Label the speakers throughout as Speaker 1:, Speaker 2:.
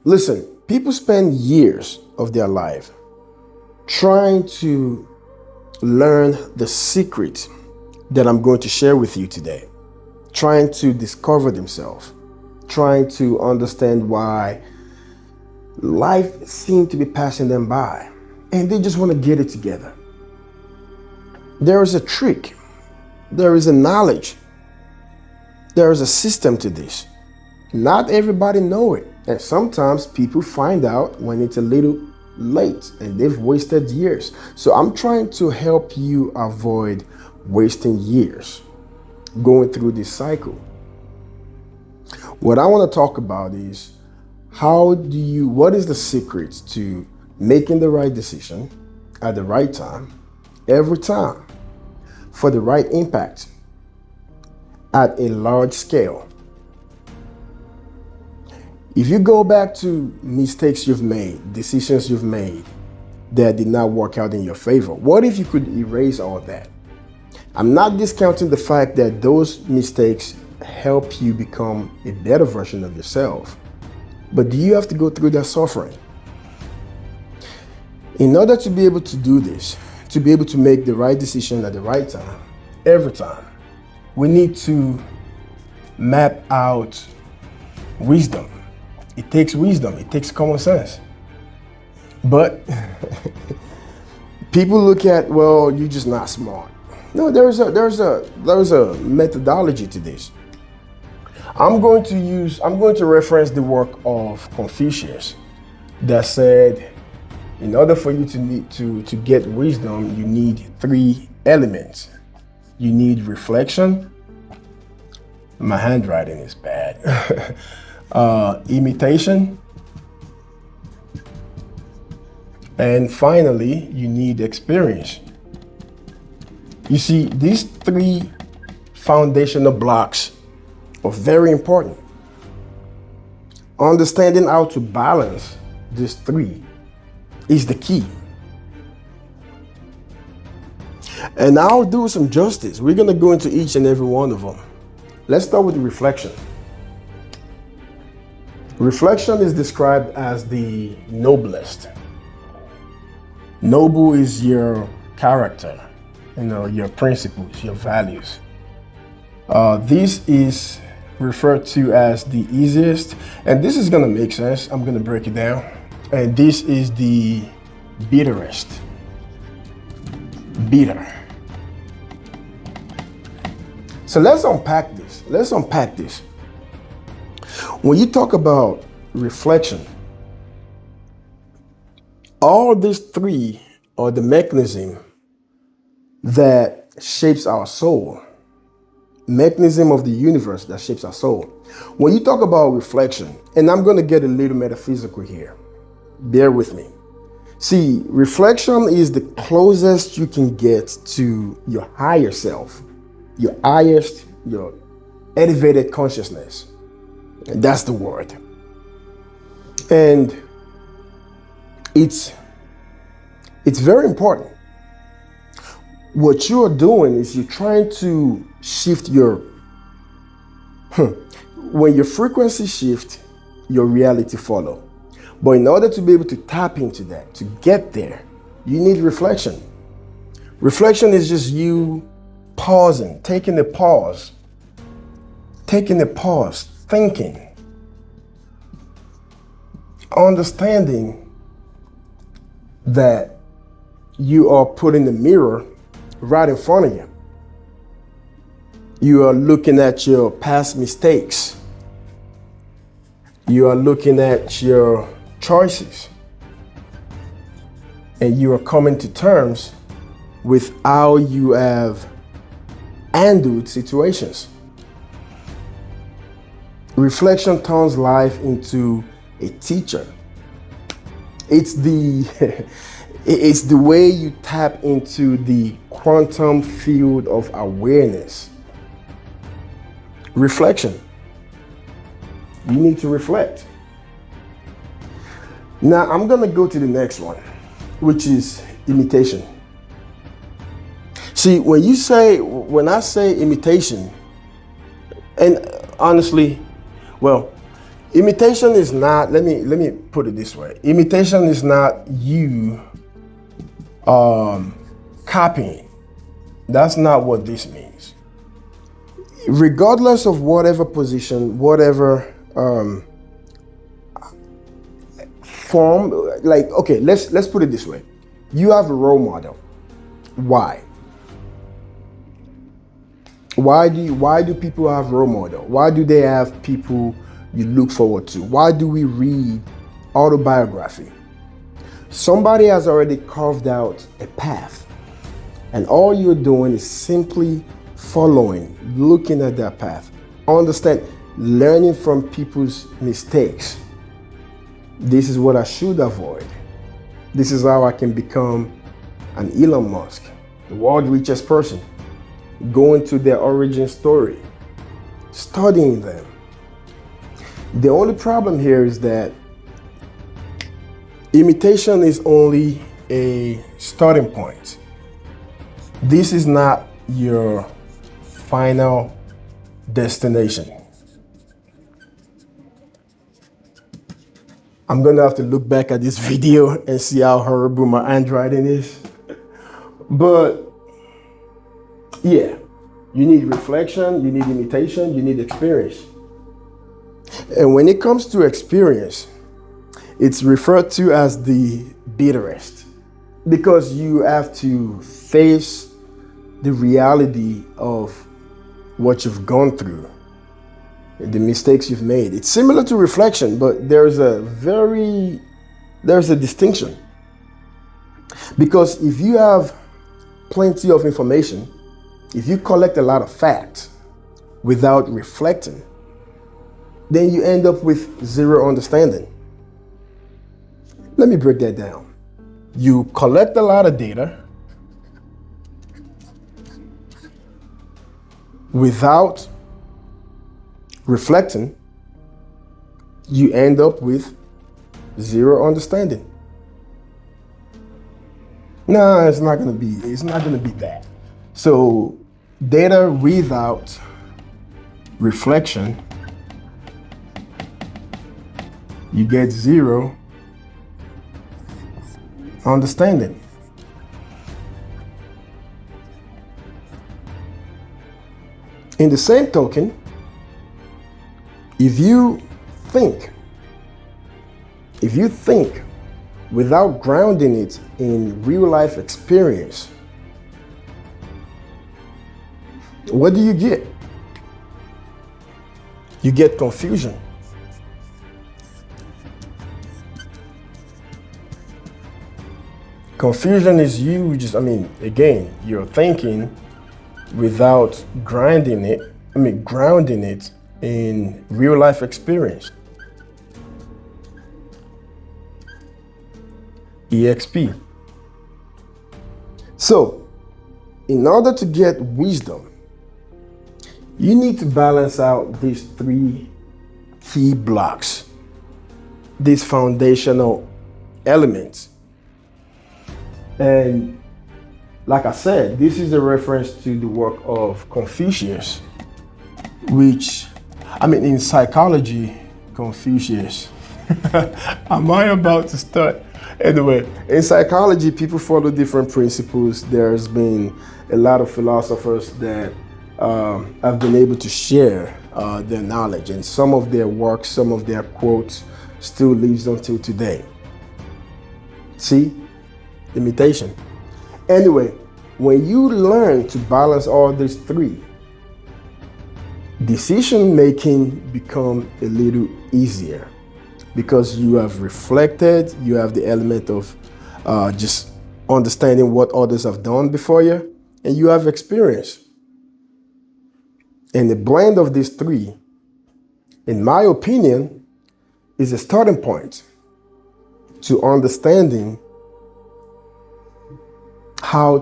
Speaker 1: Listen, people spend years of their life trying to learn the secret that I'm going to share with you today, trying to discover themselves, trying to understand why life seems to be passing them by, and they just want to get it together. There is a trick, there is a knowledge, there is a system to this. Not everybody know it, and sometimes people find out when it's a little late and they've wasted years. So I'm trying to help you avoid wasting years going through this cycle. What I want to talk about is what is the secret to making the right decision at the right time, every time, for the right impact at a large scale. If you go back to mistakes you've made, decisions you've made that did not work out in your favor, what if you could erase all that? I'm not discounting the fact that those mistakes help you become a better version of yourself, but do you have to go through that suffering? In order to be able to do this, to be able to make the right decision at the right time, every time, we need to map out wisdom. It takes wisdom, it takes common sense. But people look at, well, you're just not smart. No, there's a methodology to this. I'm going to reference the work of Confucius that said, in order for you to get wisdom, you need 3 elements. You need reflection. My handwriting is bad. Imitation, and finally, you need experience. You see, these 3 foundational blocks are very important. Understanding how to balance these 3 is the key. And I'll do some justice. We're going to go into each and every one of them. Let's start with reflection. Reflection is described as the noblest. Noble is your character, your principles, your values. This is referred to as the easiest, and this is going to make sense. I'm going to break it down. And this is the bitterest. Bitter. So let's unpack this. When you talk about reflection, all these 3 are the mechanism that shapes our soul, mechanism of the universe that shapes our soul. When you talk about reflection, and I'm going to get a little metaphysical here, bear with me. See, reflection is the closest you can get to your higher self, your elevated consciousness. And that's the word. And it's very important. What you're doing is you're trying to shift when your frequency shifts, your reality follow. But in order to be able to tap into that, to get there, you need reflection. Reflection is just you pausing, taking a pause, thinking, understanding that you are putting the mirror right in front of you. You are looking at your past mistakes. You are looking at your choices. And you are coming to terms with how you have handled situations. Reflection turns life into a teacher. It's the way you tap into the quantum field of awareness. Reflection. You need to reflect. Now I'm going to go to the next one, which is imitation. See, when I say imitation, and honestly, well, Imitation is not, let me put it this way. Imitation is not you copying. That's not what this means. Regardless of whatever position, whatever form, like, okay, let's put it this way. You have a role model. Why? Why do people have role model? Why do they have people you look forward to? Why do we read autobiography? Somebody has already carved out a path, and all you're doing is simply following, looking at that path. Understand, learning from people's mistakes. This is what I should avoid. This is how I can become an Elon Musk, the world's richest person. Going to their origin story, studying them. The only problem here is that imitation is only a starting point. This is not your final destination. I'm gonna have to look back at this video and see how horrible my handwriting is. But yeah, you need reflection, you need imitation, you need experience. And when it comes to experience, it's referred to as the bitterest, because you have to face the reality of what you've gone through, the mistakes you've made. It's similar to reflection, but there's a distinction. Because if you have plenty of information, if you collect a lot of facts without reflecting, then you end up with zero understanding. Let me break that down. You collect a lot of data without reflecting, you end up with zero understanding. No, it's not gonna be that. So data without reflection, you get zero understanding. In the same token, if you think without grounding it in real life experience, what do you get? You get confusion. Confusion is you just, again, you're thinking without grounding it in real life experience. EXP. So, in order to get wisdom, you need to balance out these three key blocks, these foundational elements. And like I said, this is a reference to the work of Confucius, which, in psychology, Confucius. Am I about to start? Anyway, in psychology, people follow different principles. There's been a lot of philosophers that have been able to share their knowledge, and some of their works, some of their quotes still lives until today. See? Imitation. Anyway, when you learn to balance all these three, decision making become a little easier, because you have reflected, you have the element of just understanding what others have done before you, and you have experience. And the blend of these three, in my opinion, is a starting point to understanding how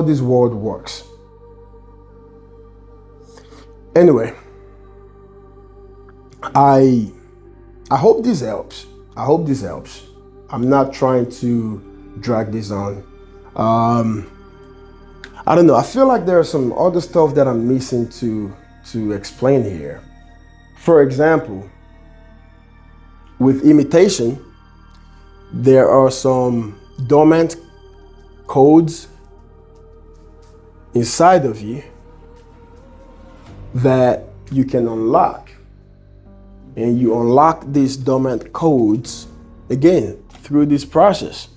Speaker 1: this world works. Anyway, I hope this helps. I'm not trying to drag this on. I don't know. I feel like there's some other stuff that I'm missing to explain here. For example, with imitation, there are some dormant codes inside of you that you can unlock. And you unlock these dormant codes again through this process.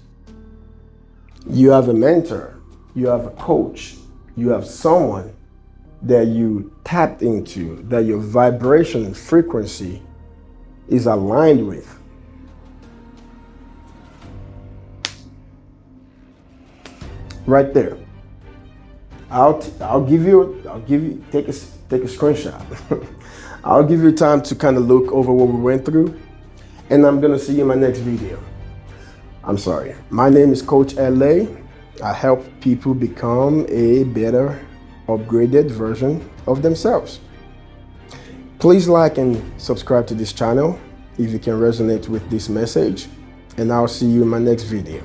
Speaker 1: You have a mentor, you have a coach, you have someone that you tapped into, that your vibration and frequency is aligned with. Right there. I'll give you take a screenshot. I'll give you time to kind of look over what we went through, and I'm gonna see you in my next video. I'm sorry. My name is Coach Elay. I help people become a better, upgraded version of themselves. Please like and subscribe to this channel if you can resonate with this message, and I'll see you in my next video.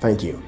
Speaker 1: Thank you.